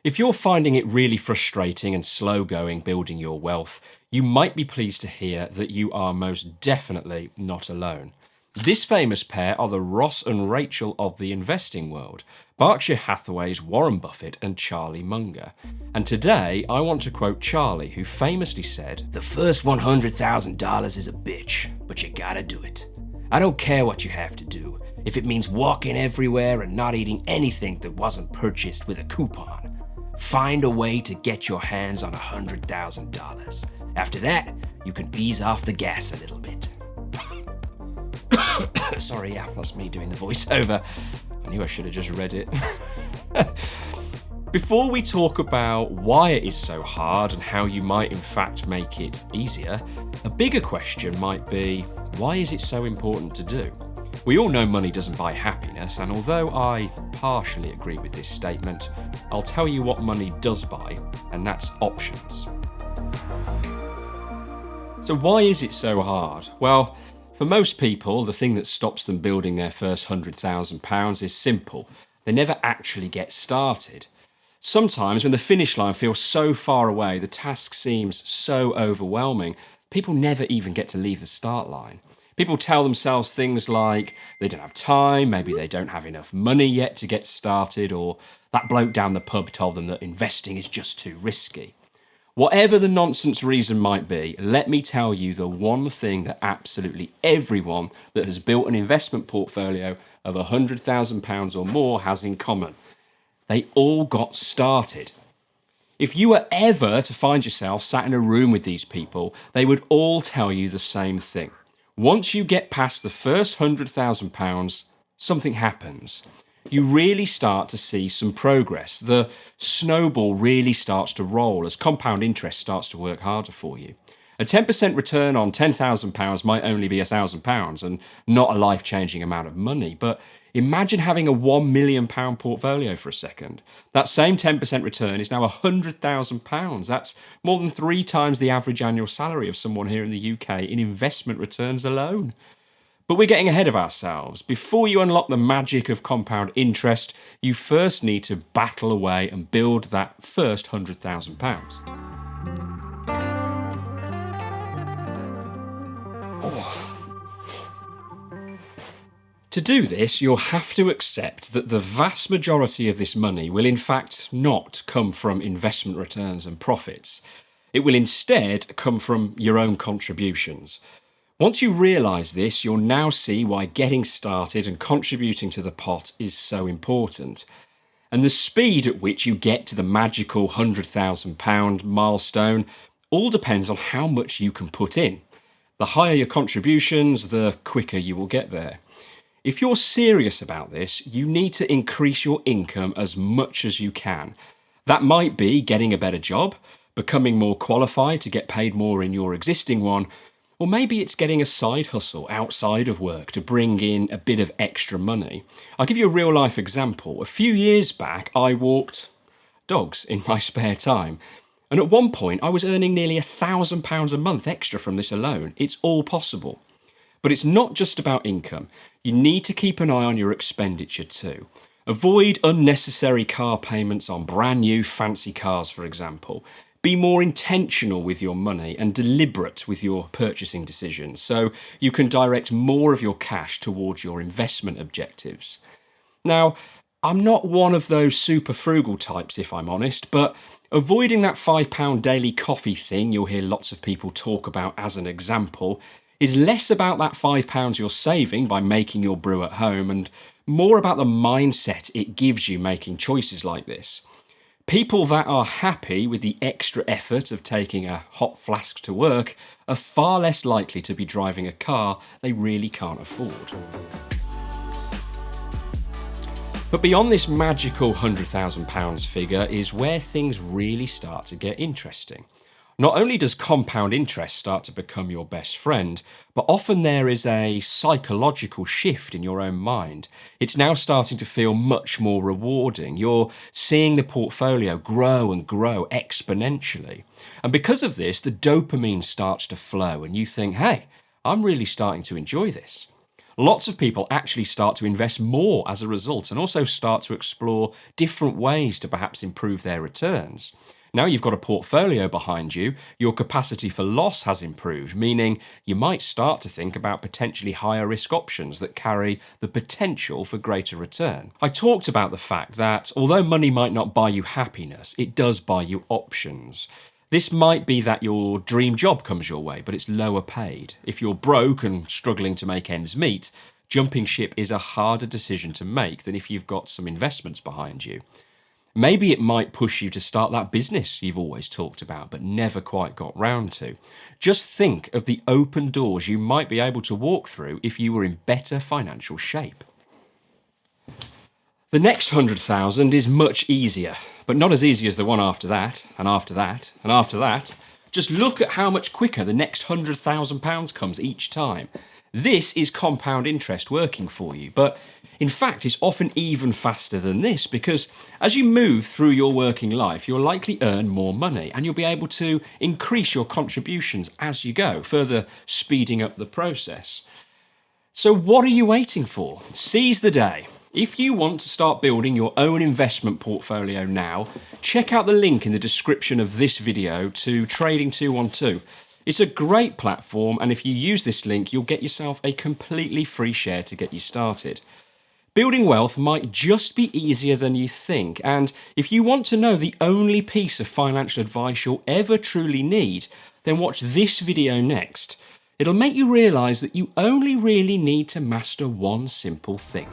If you're finding it really frustrating and slow going building your wealth, you might be pleased to hear that you are most definitely not alone. This famous pair are the Ross and Rachel of the investing world, Berkshire Hathaway's Warren Buffett and Charlie Munger. And today I want to quote Charlie, who famously said, "The first $100,000 is a bitch, but you gotta do it. I don't care what you have to do, if it means walking everywhere and not eating anything that wasn't purchased with a coupon. Find a way to get your hands on $100,000. After that, you can ease off the gas a little bit." Sorry, yeah, that's me doing the voiceover. I knew I should have just read it. Before we talk about why it is so hard and how you might in fact make it easier, a bigger question might be, why is it so important to do? We all know money doesn't buy happiness, and although I partially agree with this statement, I'll tell you what money does buy, and that's options. So why is it so hard? Well, for most people, the thing that stops them building their first £100,000 is simple. They never actually get started. Sometimes when the finish line feels so far away, the task seems so overwhelming, people never even get to leave the start line. People tell themselves things like they don't have time, maybe they don't have enough money yet to get started, or that bloke down the pub told them that investing is just too risky. Whatever the nonsense reason might be, let me tell you the one thing that absolutely everyone that has built an investment portfolio of £100,000 or more has in common. They all got started. If you were ever to find yourself sat in a room with these people, they would all tell you the same thing. Once you get past the first £100,000, something happens. You really start to see some progress. The snowball really starts to roll as compound interest starts to work harder for you. A 10% return on £10,000 might only be £1,000 and not a life-changing amount of money, but imagine having a £1 million portfolio for a second. That same 10% return is now £100,000. That's more than 3 times the average annual salary of someone here in the UK in investment returns alone. But we're getting ahead of ourselves. Before you unlock the magic of compound interest, you first need to battle away and build that first £100,000. To do this, you'll have to accept that the vast majority of this money will in fact not come from investment returns and profits. It will instead come from your own contributions. Once you realise this, you'll now see why getting started and contributing to the pot is so important. And the speed at which you get to the magical £100,000 milestone all depends on how much you can put in. The higher your contributions, the quicker you will get there. If you're serious about this, you need to increase your income as much as you can. That might be getting a better job, becoming more qualified to get paid more in your existing one, or maybe it's getting a side hustle outside of work to bring in a bit of extra money. I'll give you a real life example. A few years back, I walked dogs in my spare time. And at one point, I was earning nearly £1,000 a month extra from this alone. It's all possible. But it's not just about income. You need to keep an eye on your expenditure too. Avoid unnecessary car payments on brand new fancy cars, for example. Be more intentional with your money and deliberate with your purchasing decisions so you can direct more of your cash towards your investment objectives. Now, I'm not one of those super frugal types, if I'm honest, but avoiding that £5 daily coffee thing you'll hear lots of people talk about as an example is less about that £5 you're saving by making your brew at home and more about the mindset it gives you making choices like this. People that are happy with the extra effort of taking a hot flask to work are far less likely to be driving a car they really can't afford. But beyond this magical £100,000 figure is where things really start to get interesting. Not only does compound interest start to become your best friend, but often there is a psychological shift in your own mind. It's now starting to feel much more rewarding. You're seeing the portfolio grow and grow exponentially. And because of this, the dopamine starts to flow and you think, hey, I'm really starting to enjoy this. Lots of people actually start to invest more as a result and also start to explore different ways to perhaps improve their returns. Now you've got a portfolio behind you, your capacity for loss has improved, meaning you might start to think about potentially higher risk options that carry the potential for greater return. I talked about the fact that although money might not buy you happiness, it does buy you options. This might be that your dream job comes your way, but it's lower paid. If you're broke and struggling to make ends meet, jumping ship is a harder decision to make than if you've got some investments behind you. Maybe it might push you to start that business you've always talked about but never quite got round to. Just think of the open doors you might be able to walk through if you were in better financial shape. The next 100,000 is much easier, but not as easy as the one after that, and after that, and after that. Just look at how much quicker the next £100,000 comes each time. This is compound interest working for you, but in fact it's often even faster than this, because as you move through your working life, you'll likely earn more money and you'll be able to increase your contributions as you go, further speeding up the process. So what are you waiting for? Seize the day. If you want to start building your own investment portfolio now, check out the link in the description of this video to Trading 212. It's a great platform, and if you use this link, you'll get yourself a completely free share to get you started. Building wealth might just be easier than you think, and if you want to know the only piece of financial advice you'll ever truly need, then watch this video next. It'll make you realise that you only really need to master one simple thing.